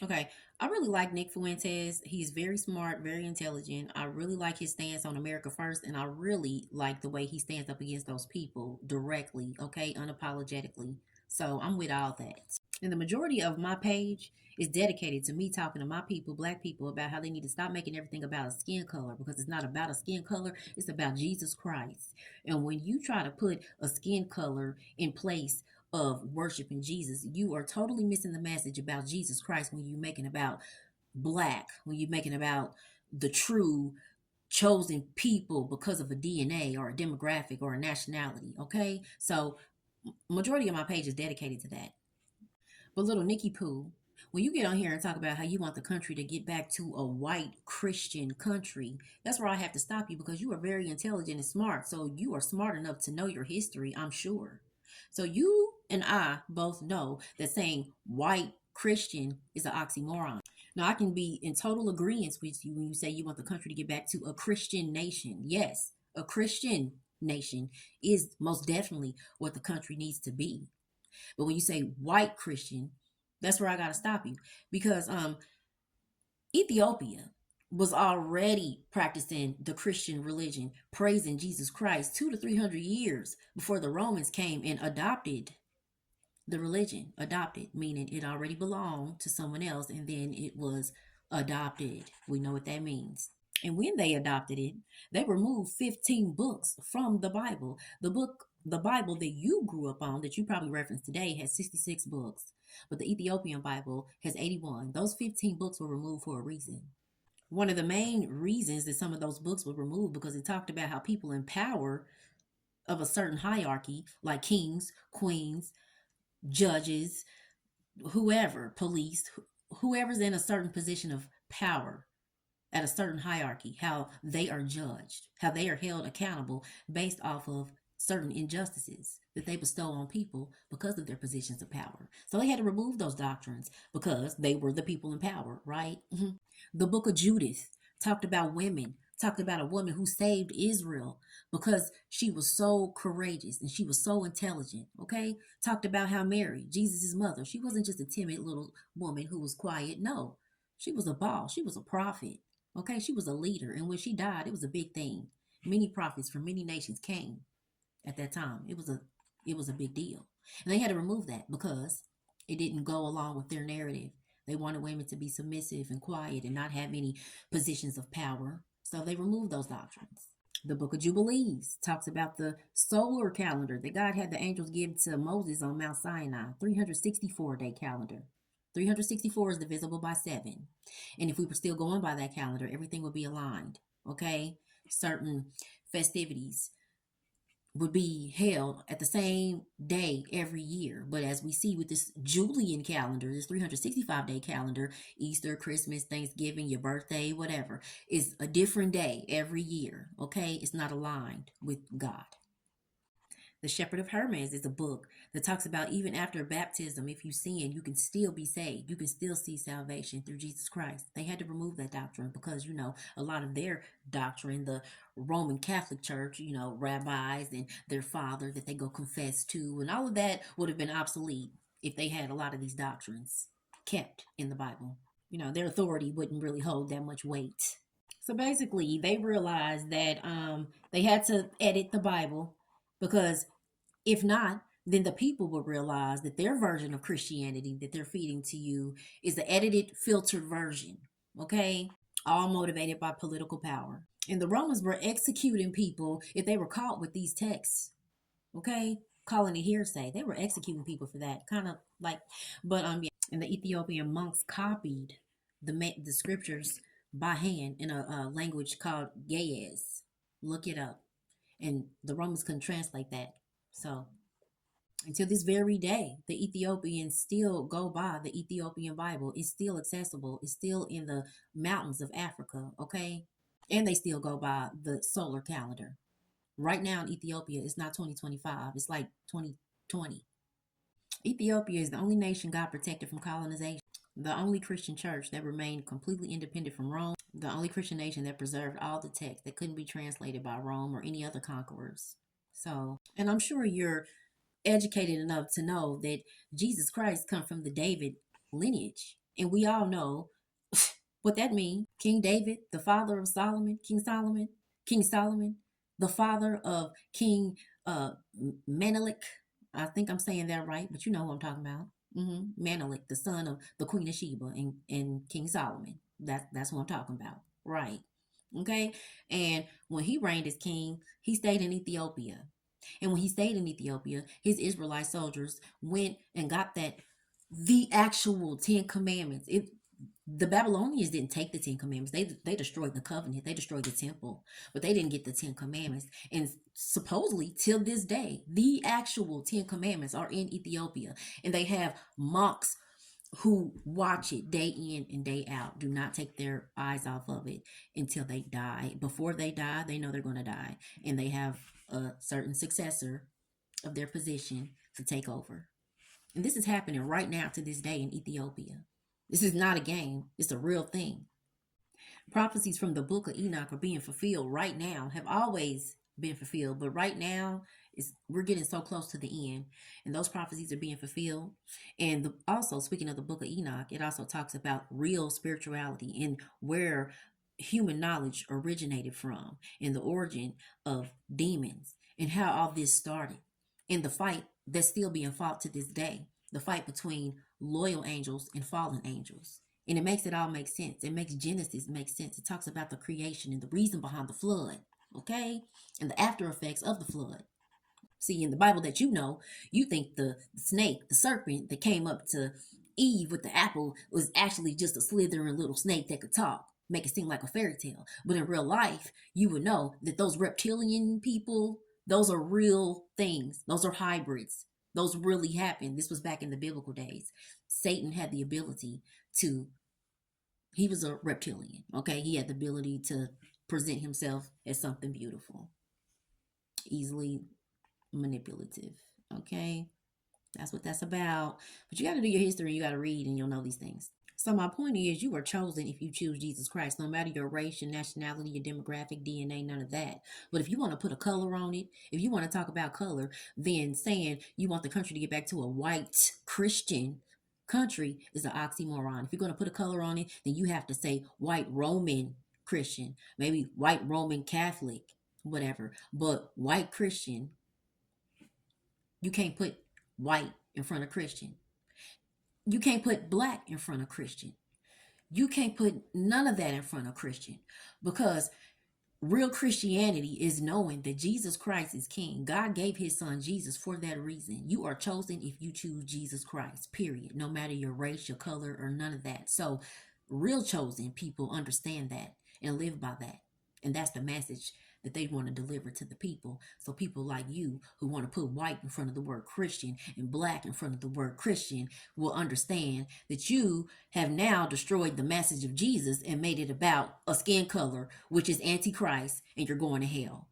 Okay, I really like Nick Fuentes. He's very smart, very intelligent. I really like his stance on America First, and I really like the way he stands up against those people directly, okay, unapologetically. So I'm with all that. And the majority of my page is dedicated to me talking to my people, black people, about how they need to stop making everything about a skin color because it's not about a skin color, it's about Jesus Christ. And when you try to put a skin color in place of worshiping Jesus, you are totally missing the message about Jesus Christ when you're making about black, when you're making about the true chosen people because of a DNA or a demographic or a nationality. Okay, so majority of my page is dedicated to that. But little Nikki Pooh, when you get on here and talk about how you want the country to get back to a white Christian country, that's where I have to stop you because you are very intelligent and smart. So you are smart enough to know your history, I'm sure. So you and I both know that saying white Christian is an oxymoron. Now, I can be in total agreement with you when you say you want the country to get back to a Christian nation. Yes, a Christian nation is most definitely what the country needs to be. But when you say white Christian, that's where I gotta stop you because Ethiopia was already practicing the Christian religion, praising Jesus Christ 200 to 300 years before the Romans came and adopted the religion. Adopted, meaning it already belonged to someone else and then it was adopted. We know what that means. And when they adopted it, they removed 15 books from the Bible. The Bible that you grew up on, that you probably reference today, has 66 books, but the Ethiopian Bible has 81. Those 15 books were removed for a reason. One of the main reasons that some of those books were removed because it talked about how people in power of a certain hierarchy, like kings, queens, judges, whoever, police, whoever's in a certain position of power at a certain hierarchy, how they are judged, how they are held accountable based off of certain injustices that they bestow on people because of their positions of power. So they had to remove those doctrines because they were the people in power, right? The book of Judith talked about women, talked about a woman who saved Israel because she was so courageous and she was so intelligent, okay? Talked about how Mary, Jesus' mother, she wasn't just a timid little woman who was quiet. No, she was a boss, she was a prophet. Okay, she was a leader, and when she died, it was a big thing. Many prophets from many nations came at that time. It was a big deal, and they had to remove that because it didn't go along with their narrative. They wanted women to be submissive and quiet and not have any positions of power, so they removed those doctrines. The Book of Jubilees talks about the solar calendar that God had the angels give to Moses on Mount Sinai, 364-day calendar. 364 is divisible by 7. And if we were still going by that calendar, everything would be aligned. Okay? Certain festivities would be held at the same day every year. But as we see with this Julian calendar, this 365-day calendar, Easter, Christmas, Thanksgiving, your birthday, whatever, is a different day every year. Okay? It's not aligned with God. The Shepherd of Hermas is a book that talks about even after baptism, if you sin, you can still be saved. You can still see salvation through Jesus Christ. They had to remove that doctrine because, a lot of their doctrine, the Roman Catholic Church, rabbis and their father that they go confess to, and all of that would have been obsolete if they had a lot of these doctrines kept in the Bible. Their authority wouldn't really hold that much weight. So basically, they realized that they had to edit the Bible because if not, then the people will realize that their version of Christianity that they're feeding to you is the edited, filtered version. Okay? All motivated by political power. And the Romans were executing people if they were caught with these texts. Okay? Calling it hearsay. They were executing people for that. Kind of like, but yeah. And the Ethiopian monks copied the scriptures by hand in a language called Ge'ez. Look it up. And the Romans couldn't translate that. So until this very day, the Ethiopians still go by the Ethiopian Bible. It's still accessible. It's still in the mountains of Africa, okay? And they still go by the solar calendar. Right now in Ethiopia, it's not 2025. It's like 2020. Ethiopia is the only nation God protected from colonization. The only Christian church that remained completely independent from Rome. The only Christian nation that preserved all the text that couldn't be translated by Rome or any other conquerors. So, and I'm sure you're educated enough to know that Jesus Christ come from the David lineage. And we all know what that means. King David, the father of Solomon, King Solomon, the father of King Menelik. I think I'm saying that right, but you know who I'm talking about. Menelik, the son of the Queen of Sheba and King Solomon. That's who I'm talking about. Right. Okay. And when he reigned as king, he stayed in Ethiopia. And when he stayed in Ethiopia, his Israelite soldiers went and got the actual Ten Commandments. The Babylonians didn't take the Ten Commandments. They destroyed the covenant. They destroyed the temple, but they didn't get the Ten Commandments. And supposedly, till this day, the actual Ten Commandments are in Ethiopia, and they have monks who watch it day in and day out. Do not take their eyes off of it until they die. Before they die, they know they're going to die, and they have a certain successor of their position to take over. And this is happening right now to this day in Ethiopia. This is not a game, it's a real thing. Prophecies from the book of Enoch are being fulfilled right now, have always been fulfilled, but right now we're getting so close to the end, and those prophecies are being fulfilled. And also, speaking of the book of Enoch, it also talks about real spirituality and where human knowledge originated from, and the origin of demons, and how all this started, and the fight that's still being fought to this day, the fight between loyal angels and fallen angels. And it makes it all make sense. It makes Genesis make sense. It talks about the creation and the reason behind the flood, okay? And the after effects of the flood. See, in the Bible that you know, you think the snake, the serpent that came up to Eve with the apple was actually just a slithering little snake that could talk, make it seem like a fairy tale. But in real life, you would know that those reptilian people, those are real things. Those are hybrids. Those really happened. This was back in the biblical days. Satan had the ability to, he was a reptilian, okay? He had the ability to present himself as something beautiful, easily manipulative, okay? That's what that's about. But you got to do your history, you got to read, and you'll know these things. So my point is, you are chosen if you choose Jesus Christ, no matter your race, your nationality, your demographic, DNA, none of that. But if you want to put a color on it, if you want to talk about color, then saying you want the country to get back to a white Christian country is an oxymoron. If you're going to put a color on it, then you have to say white Roman Christian, maybe white Roman Catholic, whatever. But white Christian, you can't put white in front of Christian. You can't put black in front of Christian. You can't put none of that in front of Christian, because real Christianity is knowing that Jesus Christ is King. God gave his son Jesus for that reason. You are chosen if you choose Jesus Christ, period. No matter your race, your color, or none of that. So real chosen people understand that and live by that. And that's the message that they want to deliver to the people. So people like you who want to put white in front of the word Christian and black in front of the word Christian will understand that you have now destroyed the message of Jesus and made it about a skin color, which is antichrist, and you're going to hell.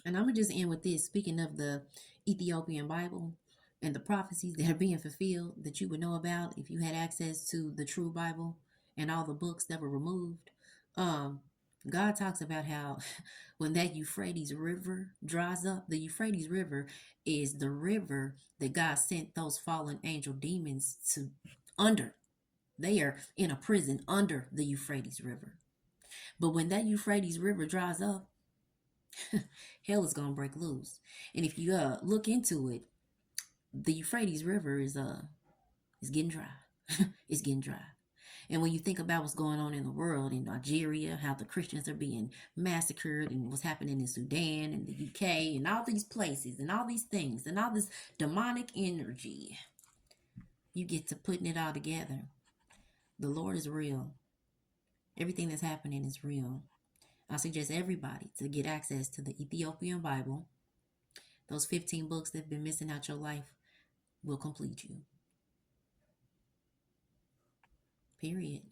And I'm going to just end with this. Speaking of the Ethiopian Bible and the prophecies that are being fulfilled that you would know about if you had access to the true Bible and all the books that were removed. Um, God talks about how when that Euphrates River dries up, the Euphrates River is the river that God sent those fallen angel demons to under. They are in a prison under the Euphrates River. But when that Euphrates River dries up, hell is gonna break loose. And if you look into it, the Euphrates River is getting dry. It's getting dry. And when you think about what's going on in the world, in Nigeria, how the Christians are being massacred, and what's happening in Sudan and the UK and all these places and all these things and all this demonic energy, you get to putting it all together. The Lord is real. Everything that's happening is real. I suggest everybody to get access to the Ethiopian Bible. Those 15 books that have been missing out your life will complete you. Period.